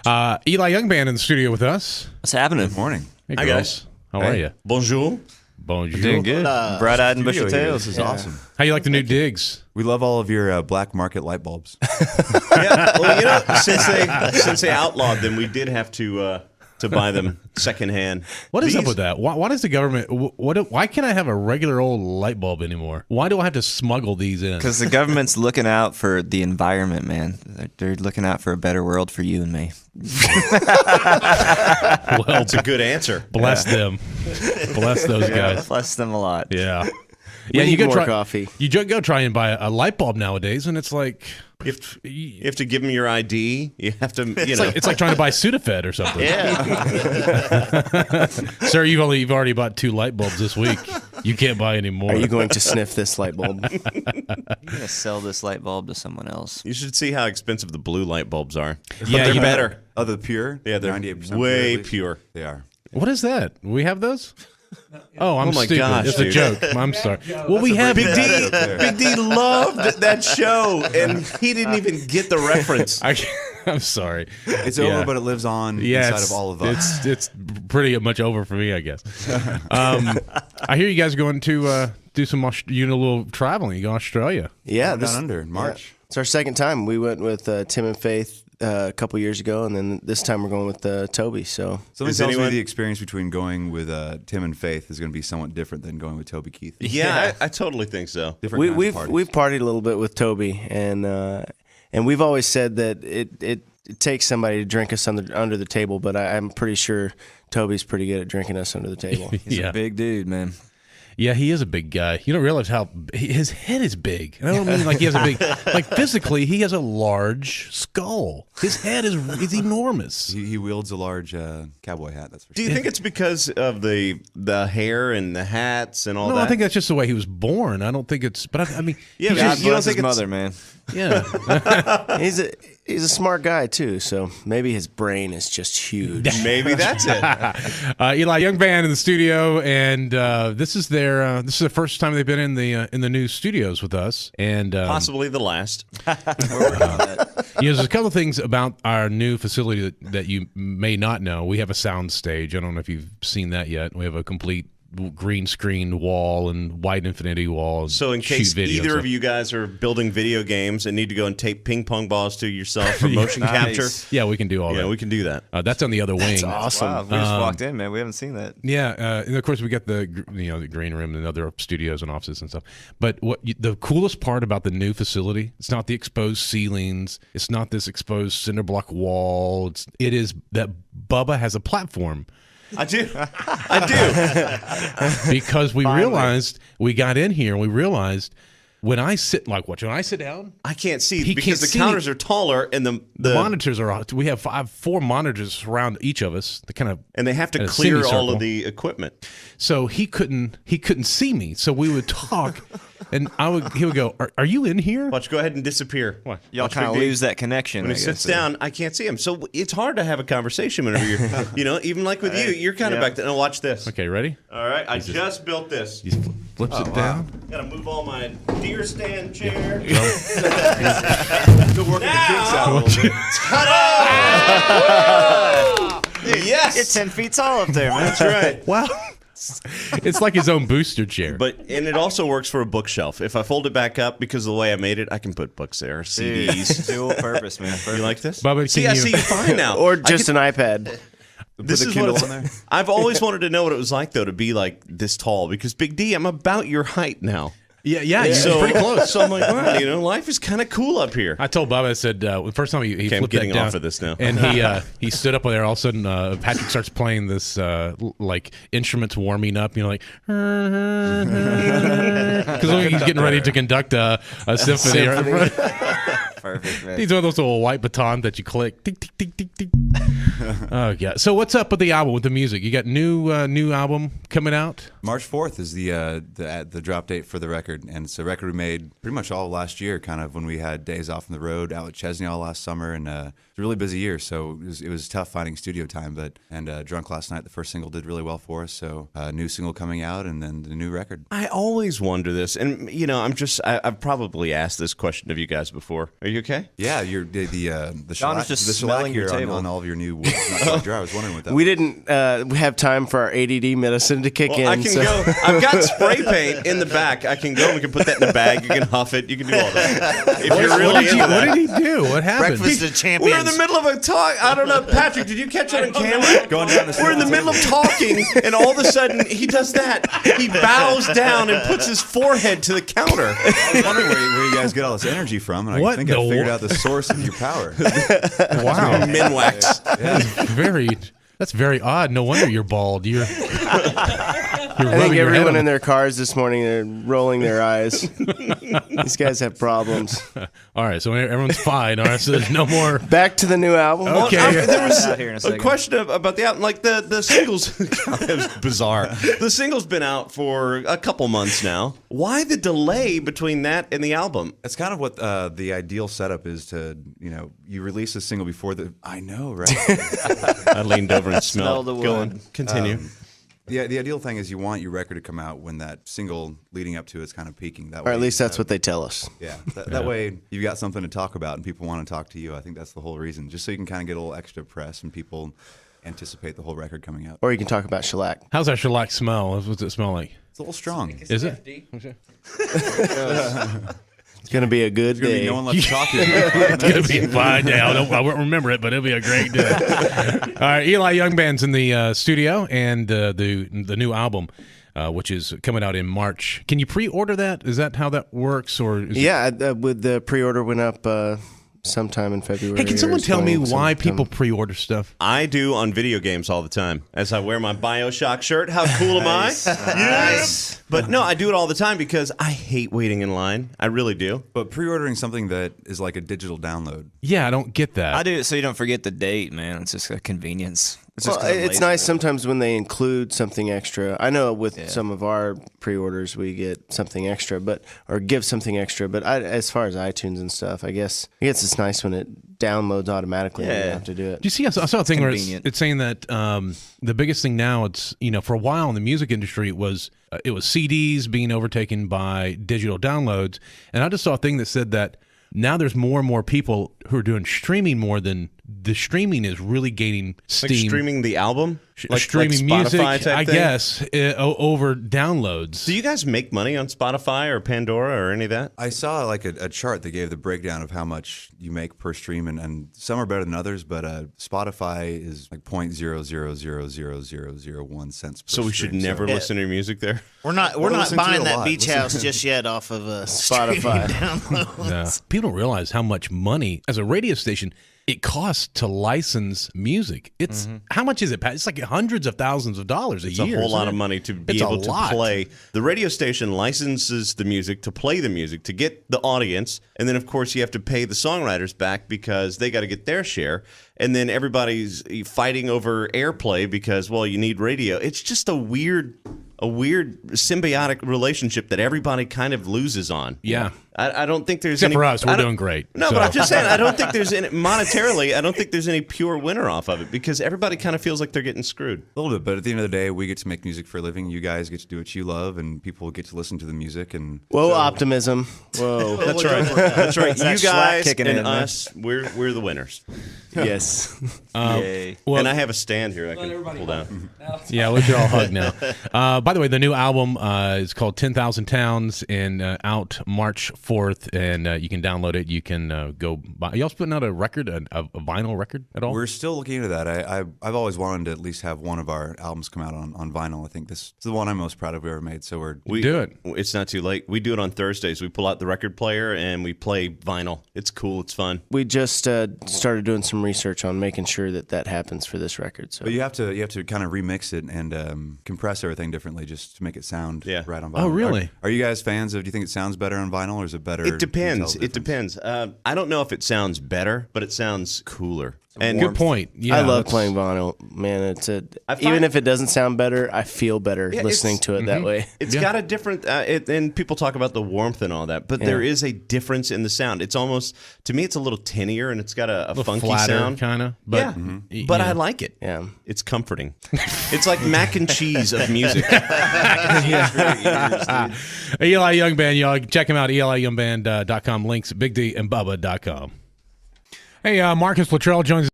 Eli Young Band in the studio with us. What's happening? Good morning. Hey, Hi, girls. guys. How are you? Bonjour. Bonjour. Doing good. Bright-eyed and bushy tails. This is awesome. How you like the new digs? We love all of your black market light bulbs. Yeah, well, you know, since they outlawed them, we did have to buy them secondhand. What is up with that? Why does the government? Why can't I have a regular old light bulb anymore? Why do I have to smuggle these in? Because the government's looking out for the environment, man. They're looking out for a better world for you and me. Well, That's a good answer. bless them. Bless those guys. Bless them a lot. Yeah. We need you go more try coffee. You go try and buy a light bulb nowadays, and it's like You have to give them your ID. You have to, it's like trying to buy Sudafed or something. Yeah. Sir, you've already bought 2 light bulbs this week. You can't buy any more. Are you going to sniff this light bulb? I'm going to sell this light bulb to someone else. You should see how expensive the blue light bulbs are. Yeah, they're you better. Oh, the pure? Yeah, they're 98% way pure, pure. They are. What is that? We have those? Oh, I'm Oh my stupid. gosh, it's dude. a joke. I'm sorry. Well, we have Big D, Big D loved that show, and he didn't even get the reference. I'm sorry. It's Yeah. over, but it lives on Yeah, inside of all of us. It's pretty much over for me, I guess. I hear you guys are going to do some a little traveling. You go to Australia. Yeah, Down under in March. It's our second time. We went with Tim and Faith a couple years ago, and then this time we're going with Toby. So Something Is tells anyone- me the experience between going with Tim and Faith is going to be somewhat different than going with Toby Keith. Yeah, I totally think so. Different kinds of we've parties. we've partied a little bit with Toby, and we've always said that it takes somebody to drink us under the table, but I'm pretty sure Toby's pretty good at drinking us under the table. He's Yeah. a big dude, man. Yeah, he is a big guy. You don't realize how his head is big. And I don't mean like he has a big, like physically, he has a large skull. His head is enormous. He wields a large cowboy hat, that's for Do sure. you think it's because of the hair and the hats and all No, that? I think that's just the way he was born. I don't think it's, but I mean, Yeah, he's but just- you don't Bless his think it's- mother, man. yeah. He's a smart guy too, so maybe his brain is just huge. maybe that's it. Eli Young Band in the studio, and this is their first time they've been in the new studios with us, and Possibly the last. there's a couple of things about our new facility that you may not know. We have a sound stage. I don't know if you've seen that yet. We have a complete green screen wall and wide infinity wall. So in case either of you guys are building video games and need to go and tape ping pong balls to yourself for motion capture, yeah, we can do all yeah, that. we can do that. That's on the other wing. That's awesome. Wow, we just walked in, man. We haven't seen that. Yeah, and of course we got the green room and other studios and offices and stuff. But the coolest part about the new facility, it's not the exposed ceilings, it's not this exposed cinder block wall. It is that Bubba has a platform. I do. Because we realized we got in here and we realized when I sit down, I can't see He because can't the see. counters are taller and the monitors are. We have 4 monitors around each of us. The kind of and they have to in a clear all semicircle. of the equipment. So he couldn't see me. So we would talk, and he would go, "Are you in here?" Watch, go ahead and disappear. What? Y'all Watch kind of Big D. lose that connection. When I he guess. sits down, I can't see him. So it's hard to have a conversation whenever you're, even like with you, you're kind of back there. Now watch this. Okay, ready? All right, I just built this. He flips it down. Got to move all my deer stand chair. Still working the kinks out a little bit. Yes, You're 10 feet tall up there, man. that's right. Wow. It's like his own booster chair. And it also works for a bookshelf. If I fold it back up because of the way I made it, I can put books there, CDs. Dual purpose, man. You like this? Bubba, see, can I you- see you fine now. Or just an iPad. This the is Kindle what on there. I've always wanted to know what it was like, though, to be like this tall. Because Big D, I'm about your height now. yeah, you're So pretty close. So I'm like, wow, life is kind of cool up here. I told Bubba, I said, the first time he Okay, I'm flipped getting that down, off of this now. and he stood up there. All of a sudden, Patrick starts playing this like instruments warming up. Like because he's getting ready to conduct a symphony. Perfect, man. These are those little white batons that you click. Tick, tick, tick, tick, tick. Oh yeah. So what's up with the album, with the music? You got new album coming out? March 4th is the drop date for the record, and it's a record we made pretty much all last year, kind of when we had days off on the road out at Chesney all last summer, and a really busy year, so it was tough finding studio time. And Drunk Last Night, the first single, did really well for us. So new single coming out, and then the new record. I always wonder this, and I've probably asked this question of you guys before. Are you okay? Yeah, the John was just smelling your here table. on all of your new. I was wondering what that. We didn't have time for our ADD medicine to kick in. I can go. I've got spray paint in the back. I can go. We can put that in the bag. You can huff it. You can do all that. If you're really into that. What did he do? What happened? Breakfast of Champions. We're in the middle of a talk. I don't know, Patrick. Did you catch it on camera? Going down the We're in the middle of talking, and all of a sudden he does that. He bows down and puts his forehead to the counter. I was wondering where you guys get all this energy from, and I think I figured out the source of your power. Wow. Minwax. That's very odd. No wonder you're bald. You're I think everyone in their cars this morning, they're rolling their eyes. These guys have problems. All right, so everyone's fine. All right, so there's no more. Back to the new album. Okay. There was Out here in a a second. question about the album. Like the singles. It was bizarre. The single's been out for a couple months now. Why the delay between that and the album? That's kind of what the ideal setup is to, you release a single before the. I know, right? I leaned over and Smell smelled. the Go wood. on. Continue. The ideal thing is you want your record to come out when that single leading up to it's kind of peaking. That Or way, at least that's what they tell us. Yeah, that way you've got something to talk about and people want to talk to you. I think that's the whole reason, just so you can kind of get a little extra press and people anticipate the whole record coming out. Or you can talk about shellac. How's that shellac smell? What's it smell like? It's a little strong. Is it? It's going to be a good There's gonna day. be no one left to talk to. It's gonna be a fine day. I won't remember it, but it'll be a great day. All right, Eli Young Band's in the studio, and the new album, which is coming out in March. Can you pre-order that? Is that how that works, or is with the pre-order went up sometime in February. Hey, can someone or tell me something. why people pre-order stuff? I do on video games all the time. As I wear my BioShock shirt. How cool am I? Yes. But no, I do it all the time because I hate waiting in line. I really do. But pre-ordering something that is like a digital download. Yeah, I don't get that. I do it so you don't forget the date, man. It's just a convenience. It's just Well, 'cause I'm it's lazy. nice sometimes when they include something extra. I know with some of our pre-orders we get something extra, or give something extra. But as far as iTunes and stuff, I guess it's nice when it downloads automatically. And you don't have to do it. Do you see? I saw a thing where Convenient. it's saying that the biggest thing now, it's for a while in the music industry, it was CDs being overtaken by digital downloads, and I just saw a thing that said that now there's more and more people who are doing streaming more than the streaming is really gaining steam. Like streaming the album? Like streaming Spotify music, type I thing? guess, over downloads. Do you guys make money on Spotify or Pandora or any of that? I saw like a chart that gave the breakdown of how much you make per stream, and some are better than others, but Spotify is like 0.000001 cents per So we should stream, never listen to your music there? We're not listen to buying it a that lot. beach Listen- house just yet off of Spotify. downloads. Yeah. People don't realize how much money, as a radio station, it costs to license music. It's how much is it, Pat? It's like hundreds of thousands of dollars a It's year. a whole isn't lot it? of money to be It's a able to lot. play. The radio station licenses the music to play the music to get the audience, and then of course you have to pay the songwriters back because they got to get their share, and then everybody's fighting over airplay because you need radio. It's just a weird symbiotic relationship that everybody kind of loses on. Yeah. I don't think there's Except any, for us, I we're don't- doing great. No, So- but I'm just saying, I don't think there's any monetarily. I don't think there's any pure winner off of it because everybody kind of feels like they're getting screwed. A little bit, but at the end of the day, we get to make music for a living. You guys get to do what you love, and people get to listen to the music. And Whoa, optimism. Whoa. That's right. That's right. that You slack guys kicking and in, man. us, we're the winners. Yes. Yay. Well, And I have a stand here I can pull down. yeah, we can all hug now. By the way, the new album is called 10,000 Towns and out March 4th, and you can download it. You can go buy. Are y'all putting out a record, a vinyl record at all? we're still looking into that. I've always wanted to at least have one of our albums come out on vinyl. I think this is the one I'm most proud of we ever made. So We do it. It's not too late. We do it on Thursdays. We pull out the record player and we play vinyl. It's cool. It's fun. We just started doing some research on making sure that happens for this record. So But you have to kind of remix it and compress everything differently just to make it sound right on vinyl. Oh, really? Are you guys fans of? Do you think it sounds better on vinyl, or is it better? It depends. Can you It tell the difference? depends. I don't know if it sounds better, but it sounds cooler. And Good point. Yeah, I love that's- playing vinyl, man. It's I find- even if it doesn't sound better, I feel better listening it's- to it that way. It's got a different, and people talk about the warmth and all that, but there is a difference in the sound. It's almost, to me, it's a little tinnier and it's got a funky sound. kind of. But, But but I like it. Yeah. It's comforting. It's like mac and cheese of music. Eli Young Band, y'all check him out. EliYoungBand.com. Links at BigDandBubba.com. Hey, Marcus Luttrell joins us.